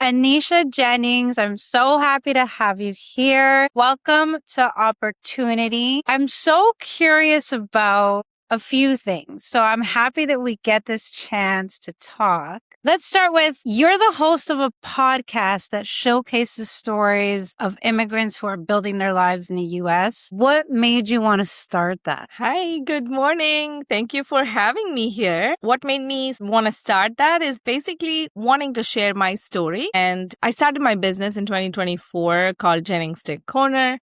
Anisha Jennings. I'm so happy to have you here. Welcome to Opportunity. I'm so curious about a few things. So I'm happy that we get this chance to talk. Let's start with, you're the host of a podcast that showcases stories of immigrants who are building their lives in the U.S. What made you want to start that? Hi, good morning. Thank you for having me here. What made me want to start that is basically wanting to share my story. And I started my business in 2024 called Jennings Stick Corner.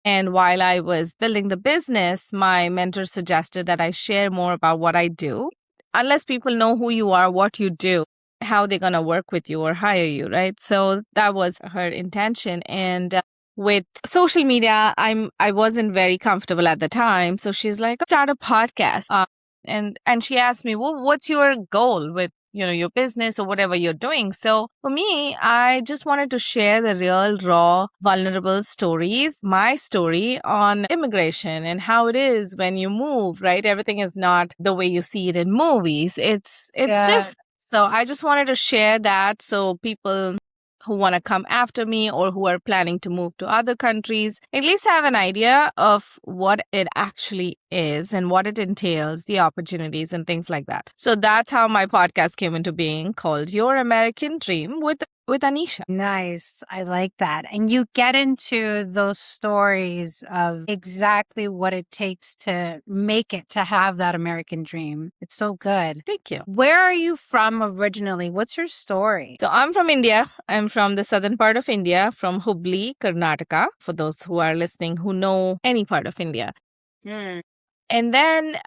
And while I was building the business, my mentor suggested that I share more about what I do. Unless people know who you are, what you do, how they're going to work with you or hire you, right? So that was her intention. And with social media, I wasn't very comfortable at the time. So she's like, start a podcast. And she asked me, well, what's your goal with your business or whatever you're doing? So for me, I just wanted to share the real, raw, vulnerable stories, my story on immigration and how it is when you move, right? Everything is not the way you see it in movies. It's different. So I just wanted to share that so people who want to come after me or who are planning to move to other countries at least have an idea of what it actually is and what it entails, the opportunities and things like that. So that's how my podcast came into being, called Your American Dream with Anisha. Nice. I like that. And you get into those stories of exactly what it takes to make it, to have that American dream. It's so good. Thank you. Where are you from originally? What's your story? So I'm from India. I'm from the southern part of India, from Hubli, Karnataka, for those who are listening who know any part of India. And then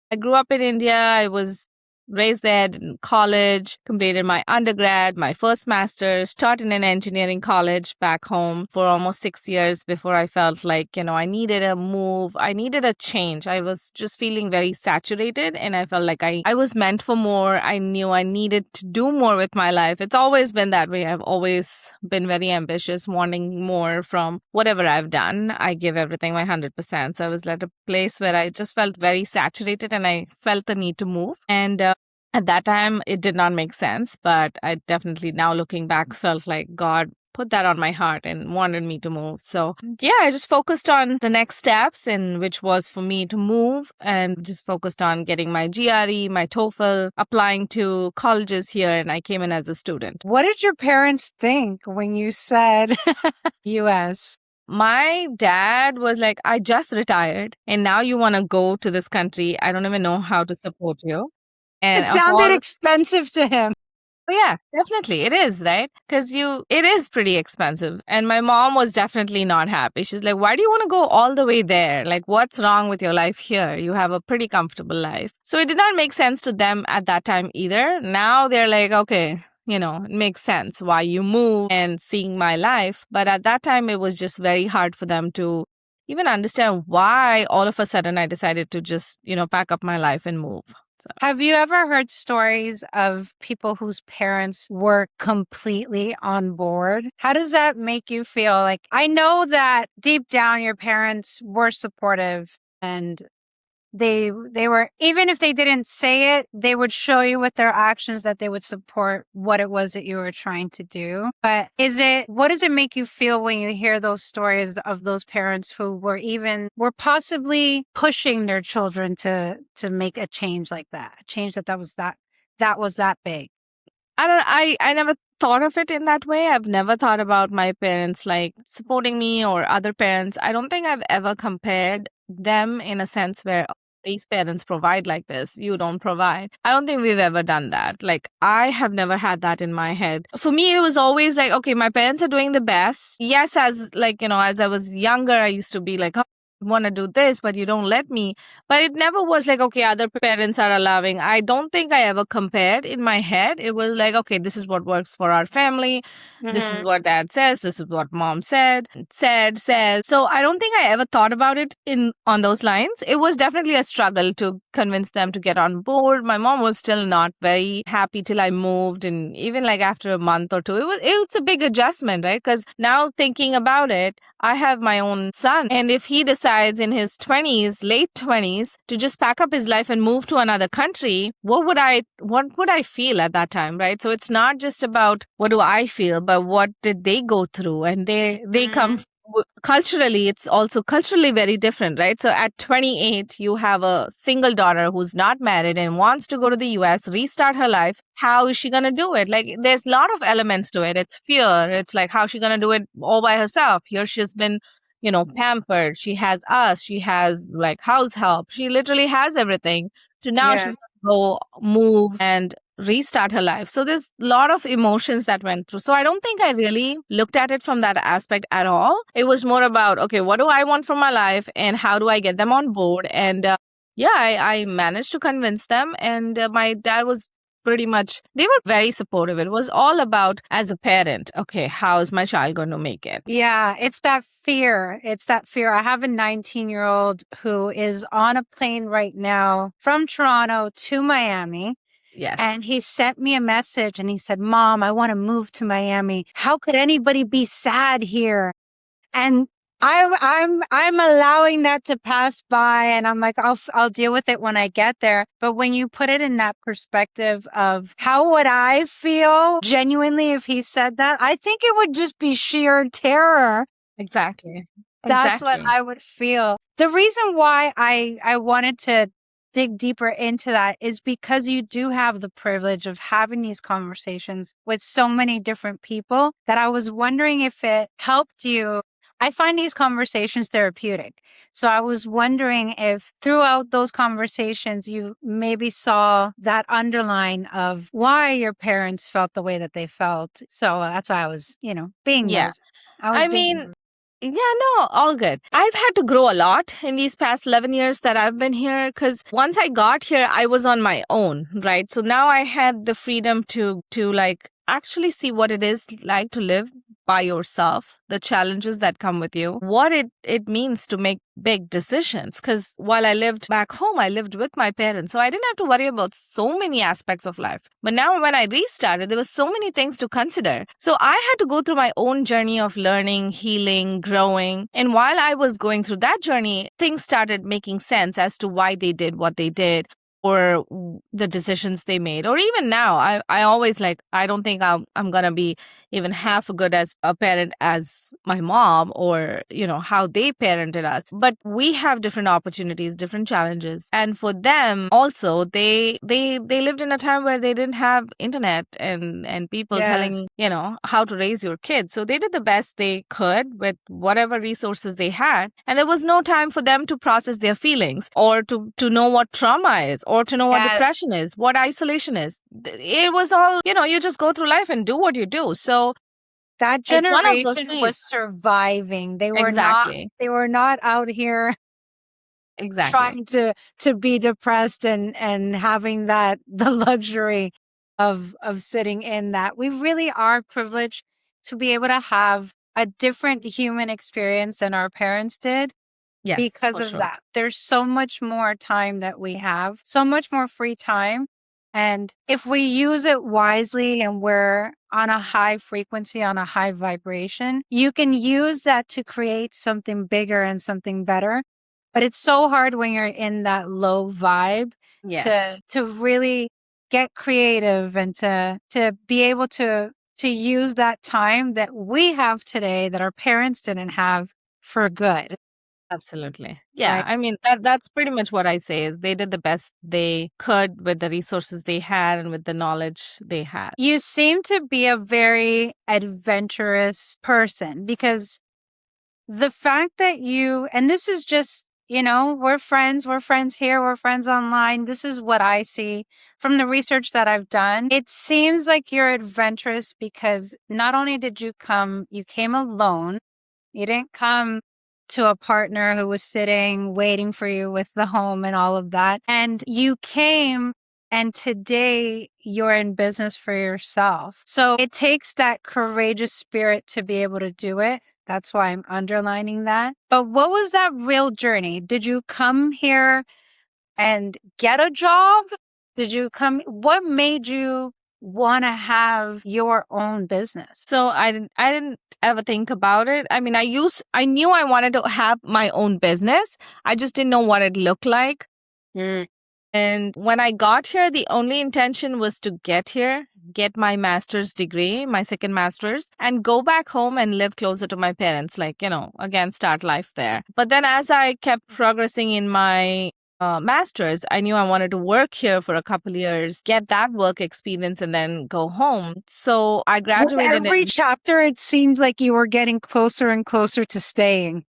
I grew up in India. I was raised there in college, completed my undergrad, my first master's, taught in an engineering college back home for almost 6 years before I felt like, I needed a move. I needed a change. I was just feeling very saturated and I felt like I was meant for more. I knew I needed to do more with my life. It's always been that way. I've always been very ambitious, wanting more from whatever I've done. I give everything my 100%. So I was at a place where I just felt very saturated and I felt the need to move. And at that time, it did not make sense, but I definitely, now looking back, felt like God put that on my heart and wanted me to move. So yeah, I just focused on the next steps, and which was for me to move, and just focused on getting my GRE, my TOEFL, applying to colleges here, and I came in as a student. What did your parents think when you said US? My dad was like, I just retired and now you want to go to this country. I don't even know how to support you. And it sounded expensive to him. Oh, yeah, definitely. It is, right? Because it is pretty expensive. And my mom was definitely not happy. She's like, why do you want to go all the way there? Like, what's wrong with your life here? You have a pretty comfortable life. So it did not make sense to them at that time either. Now they're like, okay, it makes sense why you move and seeing my life. But at that time, it was just very hard for them to even understand why all of a sudden I decided to just, pack up my life and move. So. Have you ever heard stories of people whose parents were completely on board? How does that make you feel? Like, I know that deep down your parents were supportive and they were, even if they didn't say it, they would show you with their actions that they would support what it was that you were trying to do. But what does it make you feel when you hear those stories of those parents who were possibly pushing their children to make a change like that, a change that was that big? I never thought of it in that way. I've never thought about my parents like supporting me or other parents. I don't think I've ever compared them in a sense where these parents provide like this, you don't provide. I don't think we've ever done that. Like, I have never had that in my head. For me, it was always like, okay, my parents are doing the best. Yes, as I was younger, I used to be like, oh, I want to do this, but you don't let me. But it never was like, okay, other parents are allowing. I don't think I ever compared in my head. It was like, okay, this is what works for our family. This is what dad says. This is what mom said. So I don't think I ever thought about it on those lines. It was definitely a struggle to convince them to get on board. My mom was still not very happy till I moved. And even like after a month or two, it was a big adjustment, right? Because now thinking about it, I have my own son. And if he decides in his 20s, late 20s, to just pack up his life and move to another country, what would I feel at that time, right? So it's not just about what do I feel, but what did they go through? And they come culturally, it's also culturally very different, right? So at 28, you have a single daughter who's not married and wants to go to the US, restart her life. How is she going to do it? Like, there's a lot of elements to it. It's fear. It's like, how's she going to do it all by herself? Here she's been, pampered. She has us. She has like house help. She literally has everything. To now Yeah. she's going to go move and restart her life. So there's a lot of emotions that went through. So I don't think I really looked at it from that aspect at all. It was more about, okay, what do I want from my life and how do I get them on board? And yeah, I managed to convince them. And my dad was pretty much, they were very supportive. It was all about, as a parent, okay, how is my child going to make it? Yeah, it's that fear. It's that fear. I have a 19-year-old who is on a plane right now from Toronto to Miami. Yes. And he sent me a message and he said, Mom, I want to move to Miami. How could anybody be sad here? And I'm allowing that to pass by, and I'm like, I'll deal with it when I get there. But when you put it in that perspective of how would I feel genuinely if he said that, I think it would just be sheer terror. Exactly. That's what Exactly. I would feel. The reason why I wanted to dig deeper into that is because you do have the privilege of having these conversations with so many different people that I was wondering if it helped you. I find these conversations therapeutic. So I was wondering if throughout those conversations, you maybe saw that underline of why your parents felt the way that they felt. So that's why I was, being Yeah. nosy. I was I being mean, yeah, no, all good. I've had to grow a lot in these past 11 years that I've been here because once I got here, I was on my own, right? So now I had the freedom to like actually see what it is like to live by yourself, the challenges that come with you, what it means to make big decisions. Because while I lived back home, I lived with my parents. So I didn't have to worry about so many aspects of life. But now when I restarted, there was so many things to consider. So I had to go through my own journey of learning, healing, growing. And while I was going through that journey, things started making sense as to why they did what they did or the decisions they made. Or even now, I always like, I don't think I'm going to be even half good as a parent as my mom or, how they parented us. But we have different opportunities, different challenges. And for them also, they lived in a time where they didn't have internet and people yes. telling, how to raise your kids. So they did the best they could with whatever resources they had. And there was no time for them to process their feelings or to know what trauma is or to know what Yes. depression is, what isolation is. It was all, you just go through life and do what you do. So That it's one of those generation was things. surviving. Exactly. They were not out here Exactly. trying to be depressed and having that the luxury of sitting in that. We really are privileged to be able to have a different human experience than our parents did Yes, because for of sure. that. There's so much more time that we have, so much more free time. And if we use it wisely and we're on a high frequency, on a high vibration, you can use that to create something bigger and something better. But it's so hard when you're in that low vibe Yes. to really get creative and to be able to use that time that we have today that our parents didn't have for good. Absolutely. Yeah. Right. I mean, that's pretty much what I say is they did the best they could with the resources they had and with the knowledge they had. You seem to be a very adventurous person because the fact that and this is just, we're friends here, we're friends online. This is what I see from the research that I've done. It seems like you're adventurous because not only did you came alone, you didn't come to a partner who was sitting, waiting for you with the home and all of that. And you came and today you're in business for yourself. So it takes that courageous spirit to be able to do it. That's why I'm underlining that. But what was that real journey? Did you come here and get a job? What made you want to have your own business? So I didn't ever think about it. I mean, I knew I wanted to have my own business. I just didn't know what it looked like. Mm. And when I got here, the only intention was to get here, get my master's degree, my second master's, and go back home and live closer to my parents, like, again, start life there. But then as I kept progressing in my master's, I knew I wanted to work here for a couple years, get that work experience, and then go home. So I With graduated every in. chapter, it seemed like you were getting closer and closer to staying.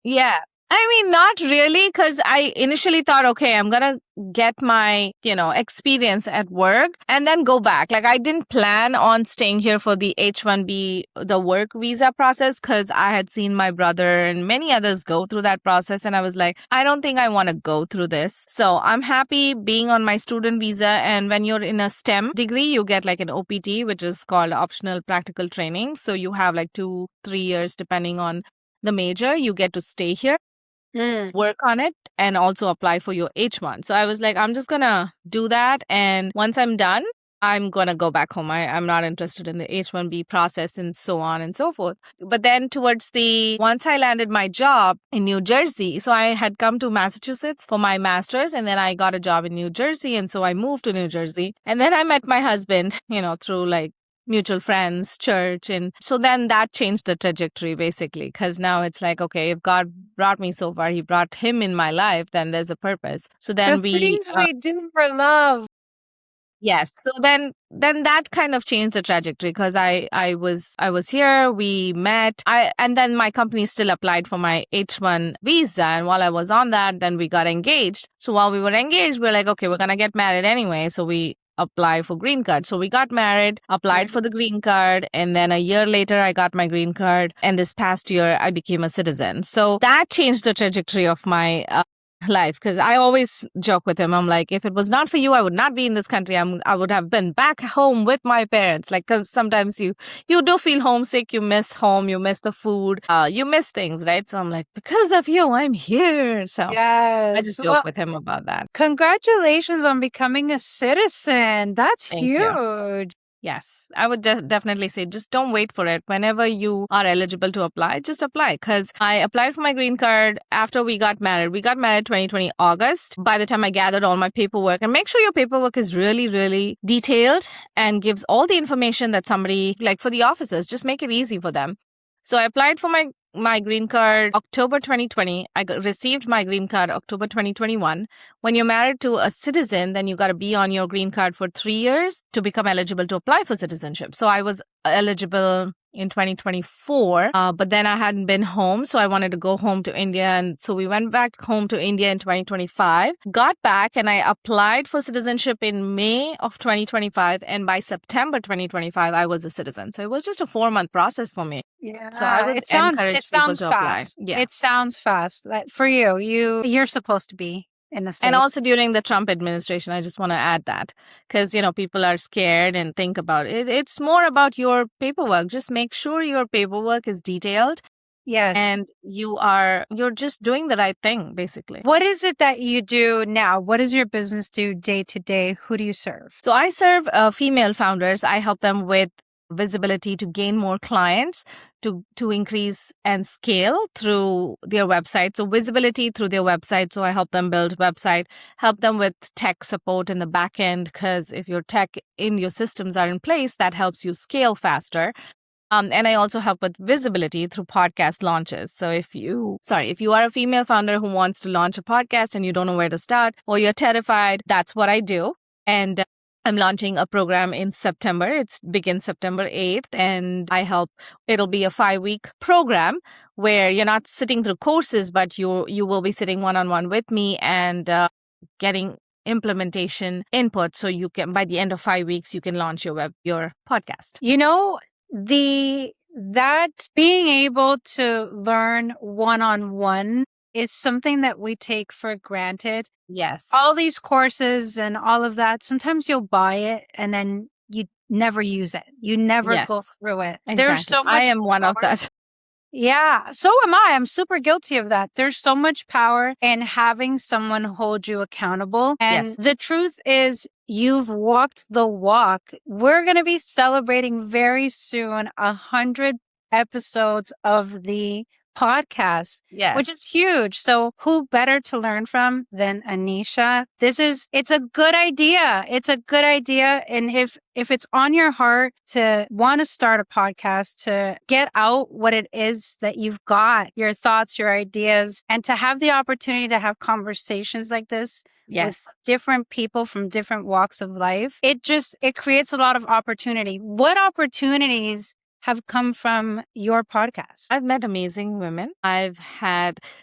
Yeah. I mean, not really, because I initially thought, okay, I'm going to get my, experience at work and then go back. Like, I didn't plan on staying here for the H-1B, the work visa process, because I had seen my brother and many others go through that process. And I was like, I don't think I want to go through this. So I'm happy being on my student visa. And when you're in a STEM degree, you get like an OPT, which is called optional practical training. So you have like 2-3 years, depending on the major, you get to stay here, work on it, and also apply for your H1. So I was like, I'm just gonna do that. And once I'm done, I'm gonna go back home. I'm not interested in the H1B process and so on and so forth. But then once I landed my job in New Jersey, so I had come to Massachusetts for my master's, and then I got a job in New Jersey. And so I moved to New Jersey. And then I met my husband, through like mutual friends, church. And so then that changed the trajectory basically, because now it's like, okay, if God brought me so far, he brought him in my life, then there's a purpose. So then The things we do for love. yes. So then that kind of changed the trajectory, because I was here, we met, and then my company still applied for my H1 visa. And while I was on that, then we got engaged. So while we were engaged, we are like, okay, we're gonna get married anyway. So we apply for green card. So we got married, applied for the green card, and then a year later I got my green card, and this past year I became a citizen. So that changed the trajectory of my life, because I always joke with him. I'm like, if it was not for you, I would not be in this country. I would have been back home with my parents. Like, because sometimes you do feel homesick, you miss home, you miss the food, you miss things, right? So I'm like, because of you, I'm here. So Yes. I just joke with him about that. Congratulations on becoming a citizen. That's Thank you. huge. Yes, I would definitely say just don't wait for it. Whenever you are eligible to apply, just apply. Because I applied for my green card after we got married. We got married 2020 August. By the time I gathered all my paperwork, and make sure your paperwork is really, really detailed and gives all the information that somebody, like for the officers, just make it easy for them. So I applied for my green card October 2020. Received my green card October 2021. When you're married to a citizen, then you got to be on your green card for 3 years to become eligible to apply for citizenship. So I was eligible in 2024, but then I hadn't been home, so I wanted to go home to India, and so we went back home to India in 2025, got back, and I applied for citizenship in May of 2025, and by September 2025 I was a citizen. So it was just a 4-month process for me. Yeah, So I would encourage people to apply. fast. Yeah. It sounds fast. Like, for you're supposed to be in the States. And also during the Trump administration, I just want to add that, because, people are scared and think about it. It's more about your paperwork. Just make sure your paperwork is detailed. Yes. And you're just doing the right thing, basically. What is it that you do now? What does your business do day to day? Who do you serve? So I serve female founders. I help them with visibility to gain more clients, to increase and scale through their website. So visibility through their website. So I help them build website, help them with tech support in the back end, because if your tech in your systems are in place, that helps you scale faster. And I also help with visibility through podcast launches. So if you are a female founder who wants to launch a podcast and you don't know where to start, or you're terrified, that's what I do. And I'm launching a program in September. It begins September 8th, and it'll be a 5-week program where you're not sitting through courses, but you will be sitting one-on-one with me and getting implementation input. So you can, by the end of 5 weeks, you can launch your podcast. That being able to learn one-on-one is something that we take for granted. Yes. All these courses and all of that, sometimes you'll buy it and then you never use it. You never go through it. Exactly. There's so much I am one of more. that. Yeah, so am I. I'm super guilty of that. There's so much power in having someone hold you accountable. And Yes. the truth is, you've walked the walk. We're going to be celebrating very soon 100 episodes of the podcast, which Yes. is huge. So who better to learn from than Anisha? It's a good idea. It's a good idea. And if it's on your heart to want to start a podcast, to get out what it is that you've got, your thoughts, your ideas, and to have the opportunity to have conversations like this with Yes. different people from different walks of life, it creates a lot of opportunity. What opportunities have come from your podcast? I've met amazing women.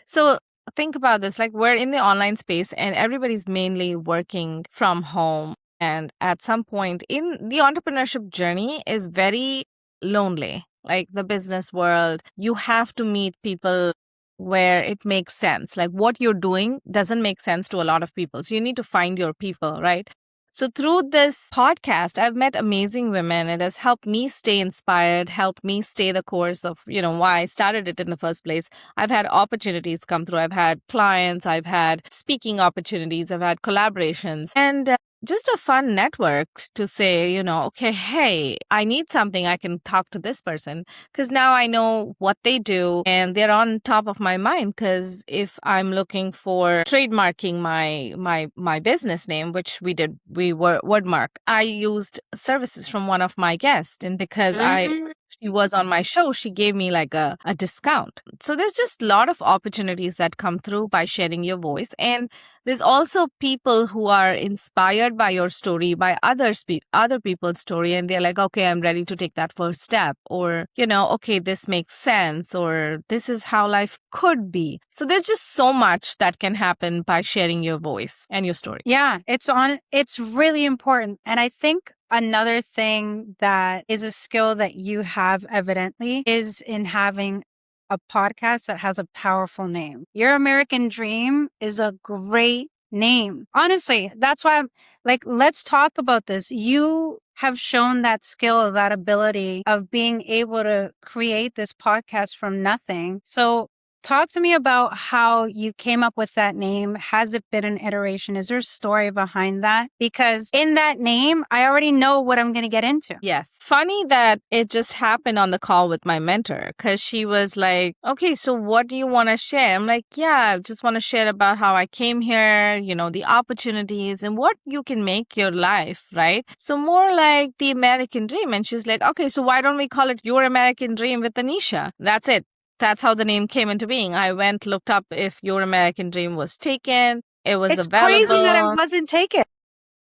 So think about this, like we're in the online space and everybody's mainly working from home. And at some point in the entrepreneurship journey is very lonely. Like the business world, you have to meet people where it makes sense. Like what you're doing doesn't make sense to a lot of people. So you need to find your people, right? So through this podcast, I've met amazing women. It has helped me stay inspired, helped me stay the course of, why I started it in the first place. I've had opportunities come through. I've had clients, I've had speaking opportunities, I've had collaborations, and just a fun network to say, okay, hey, I need something. I can talk to this person because now I know what they do and they're on top of my mind. Because if I'm looking for trademarking my business name, which we were wordmark, I used services from one of my guests, and because she was on my show, she gave me like a discount. So there's just a lot of opportunities that come through by sharing your voice. And there's also people who are inspired by your story, by other people's story, and they're like, okay, I'm ready to take that first step, or okay, this makes sense, or this is how life could be. So there's just so much that can happen by sharing your voice and your story. Yeah, it's really important. And I think another thing that is a skill that you have evidently is in having a podcast that has a powerful name. Your American Dream is a great name. Honestly, that's why I'm like, let's talk about this. You have shown that skill, that ability of being able to create this podcast from nothing. So talk to me about how you came up with that name. Has it been an iteration? Is there a story behind that? Because in that name, I already know what I'm going to get into. Yes. Funny that it just happened on the call with my mentor because she was like, okay, so what do you want to share? I'm like, yeah, I just want to share about how I came here, the opportunities and what you can make your life, right? So more like the American dream. And she's like, okay, so why don't we call it Your American Dream with Anisha? That's it. That's how the name came into being. I looked up if Your American Dream was taken. It was It's available. crazy that it wasn't taken.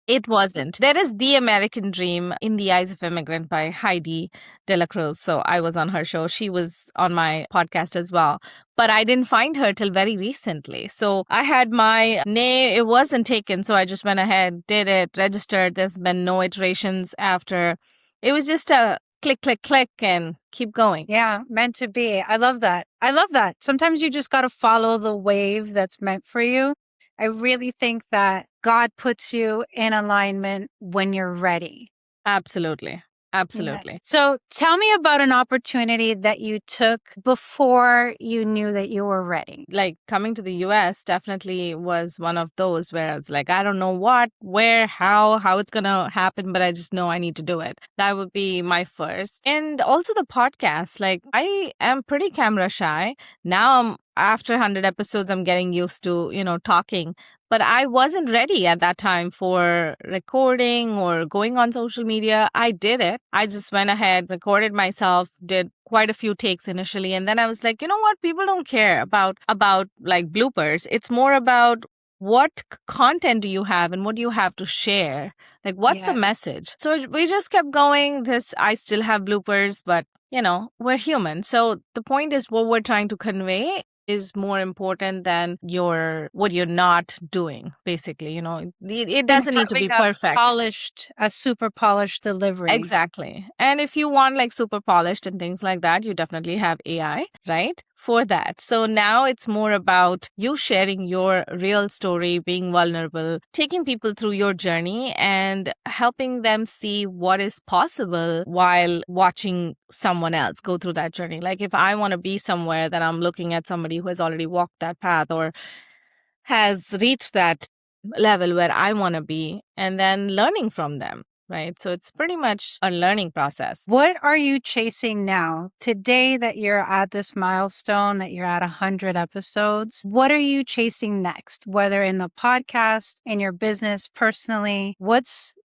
It wasn't. There is The American Dream in the Eyes of Immigrant by Heidi Delacruz. So I was on her show. She was on my podcast as well. But I didn't find her till very recently. So I had my name. It wasn't taken. So I just went ahead, did it, registered. There's been no iterations after. It was just a click, click, click, and keep going. Yeah, meant to be. I love that. I love that. Sometimes you just got to follow the wave that's meant for you. I really think that God puts you in alignment when you're ready. Absolutely. Absolutely. Yeah. So tell me about an opportunity that you took before you knew that you were ready. Like coming to the US definitely was one of those where I was like, I don't know what, where, how it's going to happen, but I just know I need to do it. That would be my first. And also the podcast. Like I am pretty camera shy. Now after 100 episodes, I'm getting used to, talking. But I wasn't ready at that time for recording or going on social media. I did it. I just went ahead, recorded myself, did quite a few takes initially. And then I was like, you know what? People don't care about like bloopers. It's more about what content do you have and what do you have to share? Like, what's the message? So we just kept going. I still have bloopers, but we're human. So the point is what we're trying to convey is more important than what you're not doing, basically. It doesn't need to be perfect. A super polished delivery. Exactly. And if you want like super polished and things like that, you definitely have AI, right? for that. So now it's more about you sharing your real story, being vulnerable, taking people through your journey and helping them see what is possible while watching someone else go through that journey. Like if I want to be somewhere, then I'm looking at somebody who has already walked that path or has reached that level where I want to be and then learning from them. Right. So it's pretty much a learning process. What are you chasing now? Today that you're at this milestone, that you're at 100 episodes, what are you chasing next? Whether in the podcast, in your business, personally, what's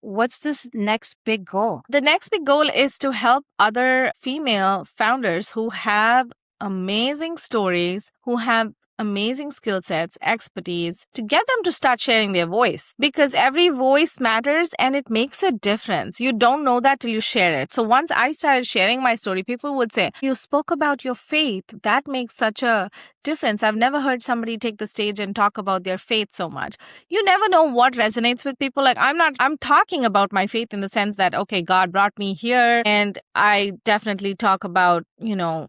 this next big goal? The next big goal is to help other female founders who have amazing stories, who have amazing skill sets, expertise, to get them to start sharing their voice, because every voice matters and it makes a difference. You don't know that till you share it. So once I started sharing my story, people would say, you spoke about your faith. That makes such a difference. I've never heard somebody take the stage and talk about their faith so much. You never know what resonates with people. Like I'm talking about my faith in the sense that, okay, God brought me here, and I definitely talk about,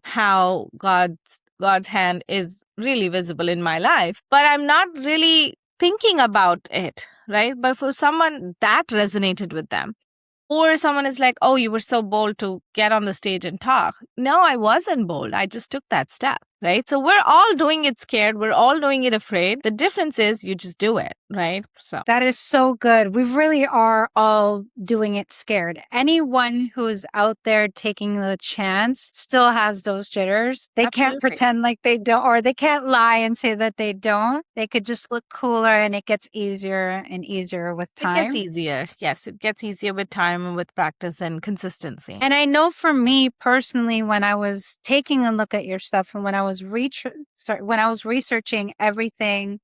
how God's hand is really visible in my life, but I'm not really thinking about it, right? But for someone that resonated with them, or someone is like, oh, you were so bold to get on the stage and talk. No, I wasn't bold. I just took that step, right? So we're all doing it scared. We're all doing it afraid. The difference is you just do it, right? So that is so good. We really are all doing it scared. Anyone who's out there taking the chance still has those jitters. They can't Absolutely. pretend like they don't, or they can't lie and say that they don't. They could just look cooler, and it gets easier and easier with time. It gets easier. Yes, it gets easier with time and with practice and consistency. And I know for me personally, when I was taking a look at your stuff and when I was researching everything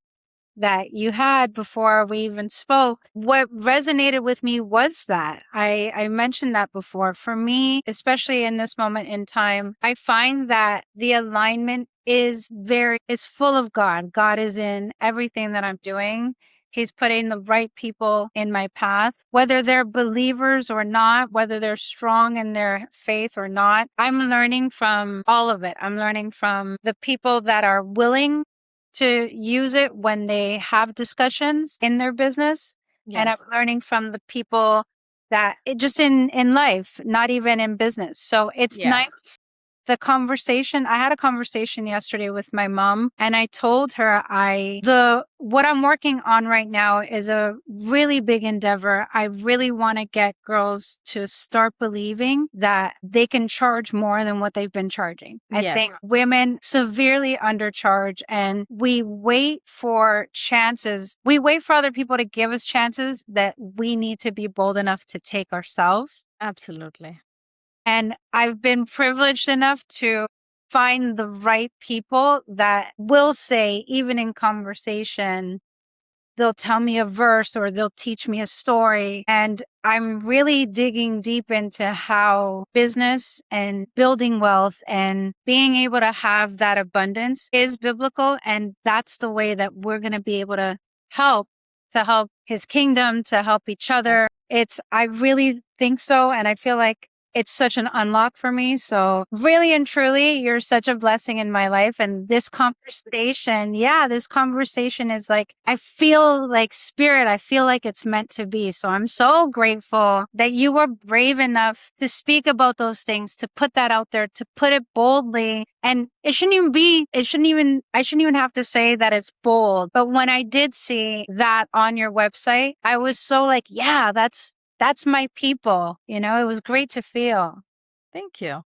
that you had before we even spoke, what resonated with me was that I mentioned that before. For me, especially in this moment in time, I find that the alignment is full of God. God is in everything that I'm doing. He's putting the right people in my path, whether they're believers or not, whether they're strong in their faith or not. I'm learning from all of it. I'm learning from the people that are willing to use it when they have discussions in their business. Yes. And I'm learning from the people that just in life, not even in business. So it's nice. I had a conversation yesterday with my mom, and I told her what I'm working on right now is a really big endeavor. I really want to get girls to start believing that they can charge more than what they've been charging. I think women severely undercharge, and we wait for chances. We wait for other people to give us chances that we need to be bold enough to take ourselves. Absolutely. And I've been privileged enough to find the right people that will say, even in conversation, they'll tell me a verse or they'll teach me a story. And I'm really digging deep into how business and building wealth and being able to have that abundance is biblical. And that's the way that we're going to be able to help his kingdom, to help each other. I really think so. And I feel like it's such an unlock for me. So really and truly, you're such a blessing in my life. And this conversation is like, I feel like spirit. I feel like it's meant to be. So I'm so grateful that you were brave enough to speak about those things, to put that out there, to put it boldly. And I shouldn't even have to say that it's bold. But when I did see that on your website, I was so like, yeah, that's my people. It was great to feel. Thank you.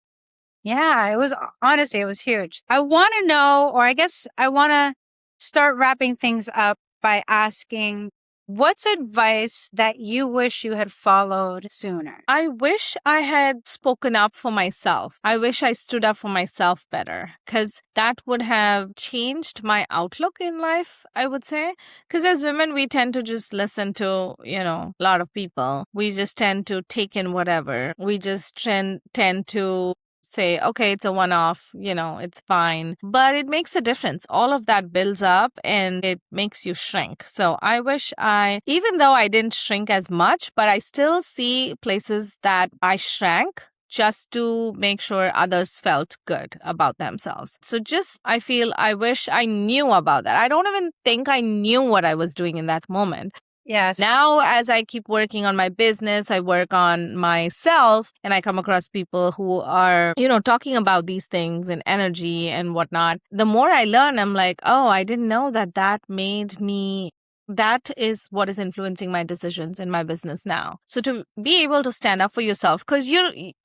Yeah, it was huge. I want to know, or I guess I want to start wrapping things up by asking, what's advice that you wish you had followed sooner? I wish I had spoken up for myself. I wish I stood up for myself better, because that would have changed my outlook in life, I would say. Because as women, we tend to just listen to, a lot of people. We just tend to take in whatever. We just tend to say, okay, it's a one-off, it's fine. But it makes a difference. All of that builds up and it makes you shrink. So I wish even though I didn't shrink as much, but I still see places that I shrank just to make sure others felt good about themselves. So I wish I knew about that. I don't even think I knew what I was doing in that moment. Yes. Now, as I keep working on my business, I work on myself, and I come across people who are, talking about these things and energy and whatnot. The more I learn, I'm like, oh, I didn't know that is what is influencing my decisions in my business now. So to be able to stand up for yourself, because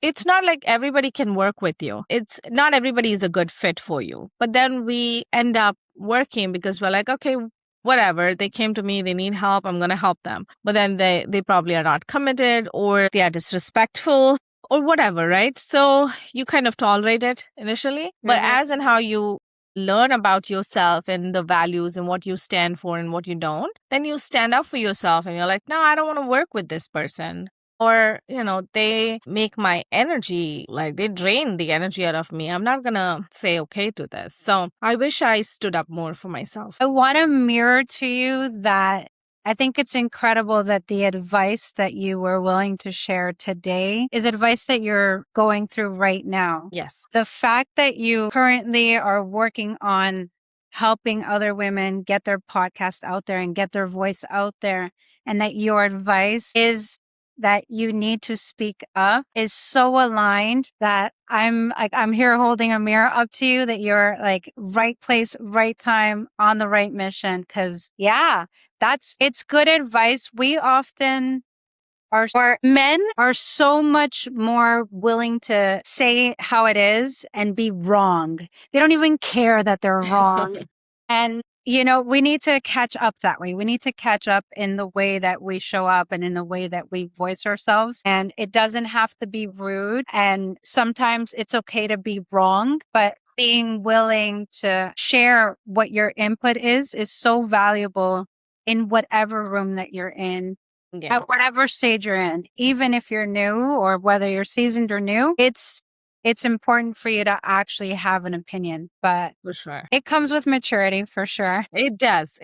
it's not like everybody can work with you. It's not everybody is a good fit for you. But then we end up working because we're like, okay, whatever, they came to me, they need help, I'm going to help them. But then they probably are not committed, or they are disrespectful, or whatever, right? So you kind of tolerate it initially. But as and how you learn about yourself and the values and what you stand for and what you don't, then you stand up for yourself and you're like, no, I don't want to work with this person. Or, they make my energy, like they drain the energy out of me. I'm not going to say okay to this. So I wish I stood up more for myself. I want to mirror to you that I think it's incredible that the advice that you were willing to share today is advice that you're going through right now. Yes. The fact that you currently are working on helping other women get their podcast out there and get their voice out there, and that your advice is that you need to speak up is so aligned that I'm here holding a mirror up to you that you're like right place, right time, on the right mission. Cause it's good advice. We often or men are so much more willing to say how it is and be wrong. They don't even care that they're wrong. And, we need to catch up that way. We need to catch up in the way that we show up and in the way that we voice ourselves. And it doesn't have to be rude. And sometimes it's okay to be wrong, but being willing to share what your input is so valuable in whatever room that you're in. Yeah. At whatever stage you're in, even if you're new or whether you're seasoned or new, it's important for you to actually have an opinion, but for sure, it comes with maturity for sure. It does.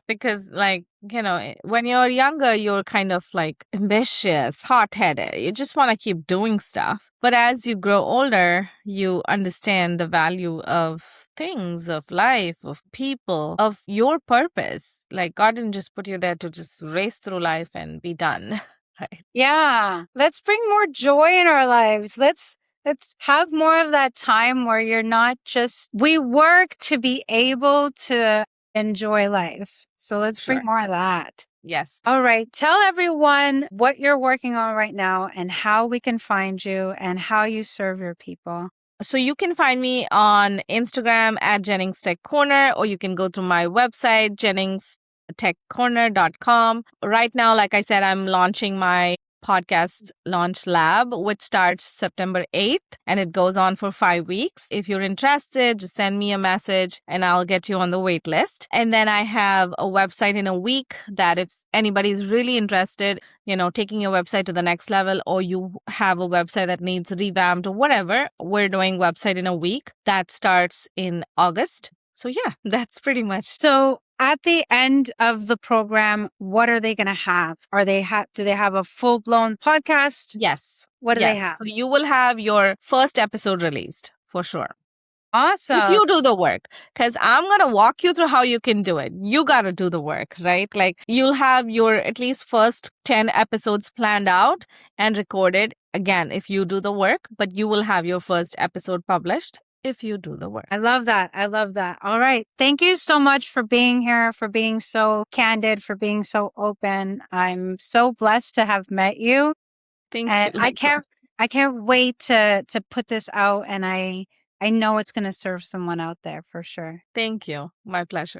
Because when you're younger, you're kind of like ambitious, hot-headed. You just want to keep doing stuff. But as you grow older, you understand the value of things, of life, of people, of your purpose. Like God didn't just put you there to just race through life and be done. Right? Yeah. Let's bring more joy in our lives. Let's have more of that time where you're not we work to be able to enjoy life. So let's bring more of that. Yes. All right. Tell everyone what you're working on right now and how we can find you and how you serve your people. So you can find me on Instagram at Jennings Tech Corner, or you can go to my website, JenningsTechCorner.com. Right now, like I said, I'm launching my podcast launch lab, which starts September 8th, and it goes on for 5 weeks. If you're interested, just send me a message and I'll get you on the wait list. And then I have a website in a week that if anybody's really interested, taking your website to the next level, or you have a website that needs revamped or whatever, we're doing website in a week. That starts in August. So yeah, that's pretty much. So at the end of the program, what are they going to have? Do they have a full-blown podcast? Yes. What do they have? So you will have your first episode released for sure. Awesome. If you do the work, because I'm going to walk you through how you can do it. You got to do the work, right? Like you'll have your at least first 10 episodes planned out and recorded. Again, if you do the work, but you will have your first episode published if you do the work. I love that. All right. Thank you so much for being here, for being so candid, for being so open. I'm so blessed to have met you. Thank you. I can't wait to put this out, and I know it's going to serve someone out there for sure. Thank you. My pleasure.